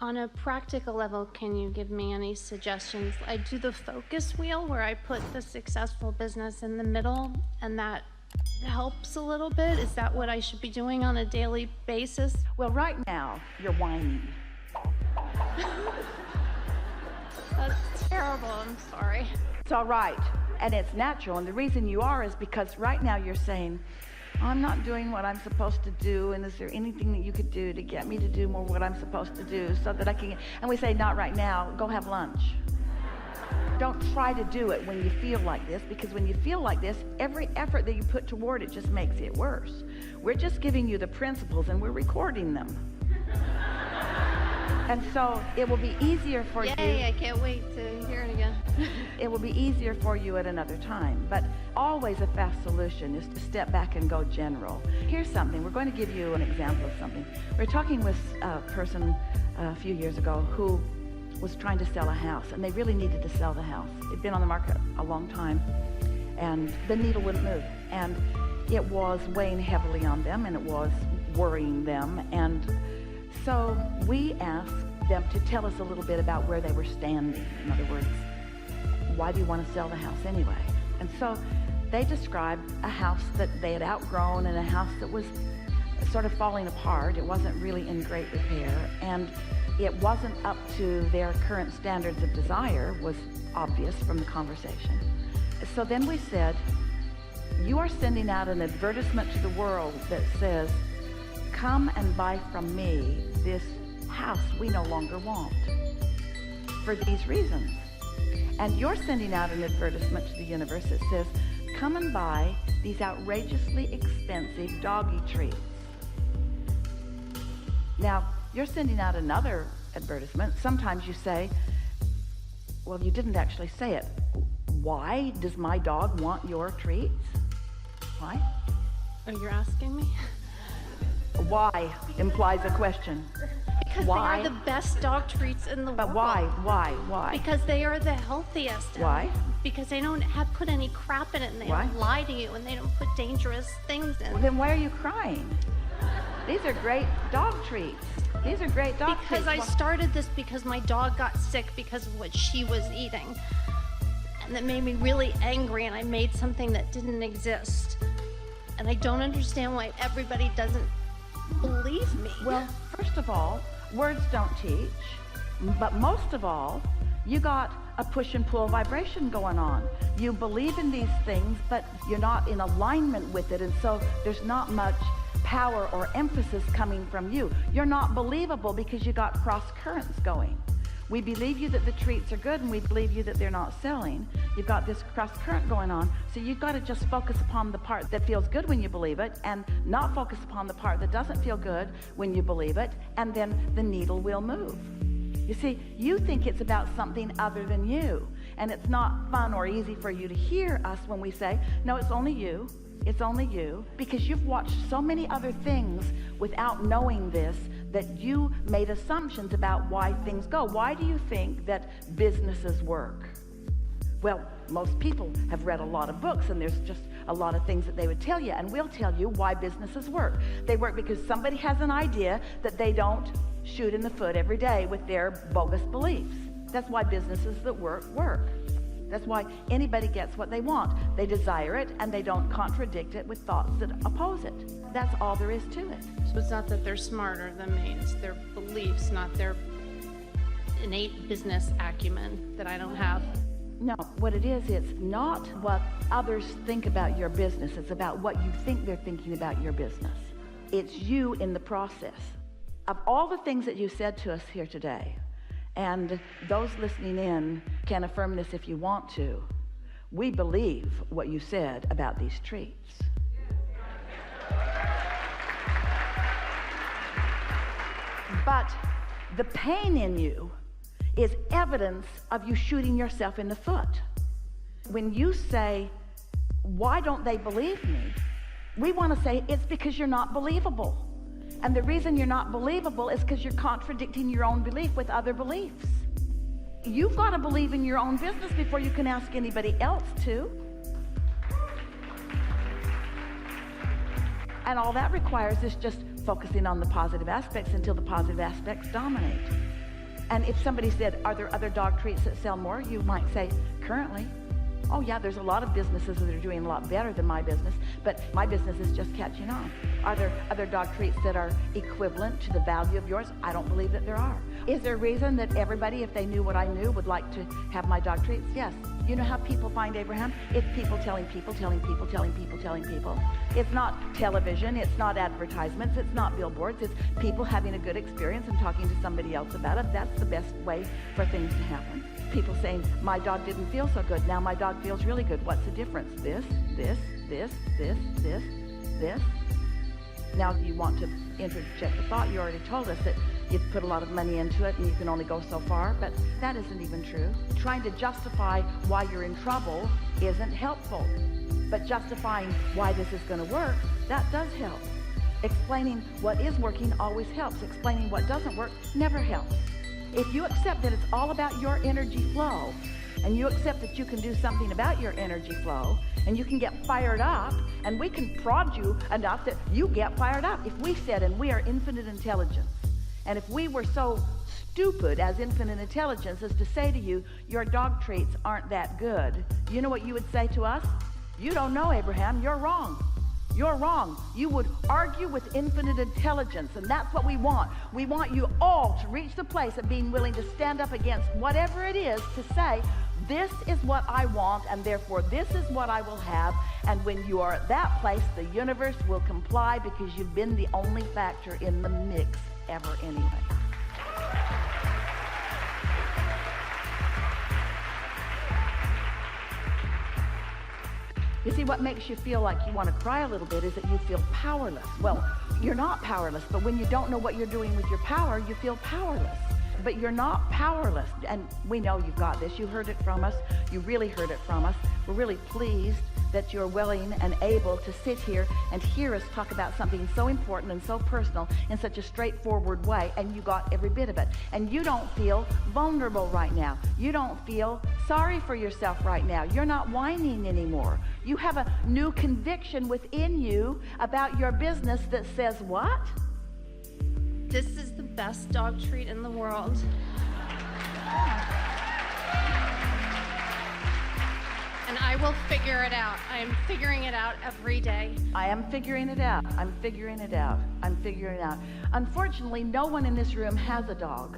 On a practical level, can you give me any suggestions? I do the focus wheel where I put the successful business in the middle, and that helps a little bit. Is that what I should be doing on a daily basis? Well, right now, you're whining. That's terrible, I'm sorry. It's all right, and it's natural, and the reason you are is because right now you're saying, I'm not doing what I'm supposed to do, and is there anything that you could do to get me to do more what I'm supposed to do so that I can, and we say, not right now, go have lunch. Don't try to do it when you feel like this, because when you feel like this, every effort that you put toward it just makes it worse. We're just giving you the principles, and we're recording them. And so it will be easier for you. Yay, I can't wait to hear it again. It will be easier for you at another time. But always a fast solution is to step back and go general. Here's something. We're going to give you an example of something. We were talking with a person a few years ago who was trying to sell a house, and they really needed to sell the house. It'd been on the market a long time, and the needle wouldn't move. And it was weighing heavily on them, and it was worrying them. And so we asked them to tell us a little bit about where they were standing. In other words, why do you want to sell the house anyway? And so they described a house that they had outgrown and a house that was sort of falling apart. It wasn't really in great repair, and it wasn't up to their current standards of desire, was obvious from the conversation. So then we said, you are sending out an advertisement to the world that says, come and buy from me this house we no longer want for these reasons. And you're sending out an advertisement to the universe that says, come and buy these outrageously expensive doggy treats. Now, you're sending out another advertisement. Sometimes you say, well, you didn't actually say it. Why does my dog want your treats? Why? Oh, you're asking me? Why implies a question. Because Why? they are the best dog treats in the world. But why? Because they are the healthiest. Why? Because they don't have put any crap in it, and they Why? don't lie to you, and they don't put dangerous things in. Well, then why are you crying? These are great dog treats. These are great dog treats. Because I started this because my dog got sick because of what she was eating. And that made me really angry, and I made something that didn't exist. And I don't understand why everybody doesn't believe me. Well, first of all, words don't teach. But most of all, you got a push and pull vibration going on. You believe in these things, but you're not in alignment with it, and so there's not much power or emphasis coming from you. You're not believable because you got cross currents going. We believe you that the treats are good, and we believe you that they're not selling. You've got this cross current going on, so you've got to just focus upon the part that feels good when you believe it, and not focus upon the part that doesn't feel good when you believe it, and then the needle will move. You see, you think it's about something other than you, and it's not fun or easy for you to hear us when we say, no, it's only you. It's only you, because you've watched so many other things without knowing this, that you made assumptions about why things go. Why do you think that businesses work? Well, most people have read a lot of books, and there's just a lot of things that they would tell you, and we'll tell you why businesses work. They work because somebody has an idea that they don't shoot in the foot every day with their bogus beliefs. That's why businesses that work. That's why anybody gets what they want. They desire it, and they don't contradict it with thoughts that oppose it. That's all there is to it. So it's not that they're smarter than me, it's their beliefs, not their innate business acumen that I don't have. No, what it is, it's not what others think about your business. It's about what you think they're thinking about your business. It's you in the process. Of all the things that you said to us here today, and those listening in can affirm this if you want to, we believe what you said about these treats. But the pain in you is evidence of you shooting yourself in the foot. When you say, why don't they believe me? We want to say, it's because you're not believable. And the reason you're not believable is because you're contradicting your own belief with other beliefs. You've got to believe in your own business before you can ask anybody else to. And all that requires is just focusing on the positive aspects until the positive aspects dominate. And if somebody said, are there other dog treats that sell more? You might say, currently. Oh yeah, there's a lot of businesses that are doing a lot better than my business, but my business is just catching on. Are there other dog treats that are equivalent to the value of yours? I don't believe that there are. Is there a reason that everybody, if they knew what I knew, would like to have my dog treats? Yes. You know how people find Abraham? It's people telling people, telling people, telling people, telling people. It's not television, it's not advertisements, it's not billboards, it's people having a good experience and talking to somebody else about it. That's the best way for things to happen. People saying, my dog didn't feel so good, now my dog feels really good. What's the difference? This. Now if you want to interject a thought, you already told us that you've put a lot of money into it and you can only go so far, but that isn't even true. Trying to justify why you're in trouble isn't helpful, but justifying why this is going to work, that does help. Explaining what is working always helps. Explaining what doesn't work never helps. If you accept that it's all about your energy flow, and you accept that you can do something about your energy flow, and you can get fired up, and we can prod you enough that you get fired up. If we said, and we are infinite intelligence, and if we were so stupid as infinite intelligence as to say to you, your dog treats aren't that good, you know what you would say to us? You don't know, Abraham, you're wrong. You're wrong. You would argue with infinite intelligence, and that's what we want. We want you all to reach the place of being willing to stand up against whatever it is to say, this is what I want, and therefore this is what I will have. And when you are at that place, the universe will comply because you've been the only factor in the mix ever anyway. You see, what makes you feel like you want to cry a little bit is that you feel powerless. Well, you're not powerless, but when you don't know what you're doing with your power, you feel powerless. But you're not powerless, and we know you've got this. You heard it from us. You really heard it from us. We're really pleased that you're willing and able to sit here and hear us talk about something so important and so personal in such a straightforward way, and you got every bit of it. And you don't feel vulnerable right now. You don't feel sorry for yourself right now. You're not whining anymore. You have a new conviction within you about your business that says what? This is the best dog treat in the world. And I will figure it out. I am figuring it out every day. I am figuring it out. I'm figuring it out. I'm figuring it out. Unfortunately, no one in this room has a dog.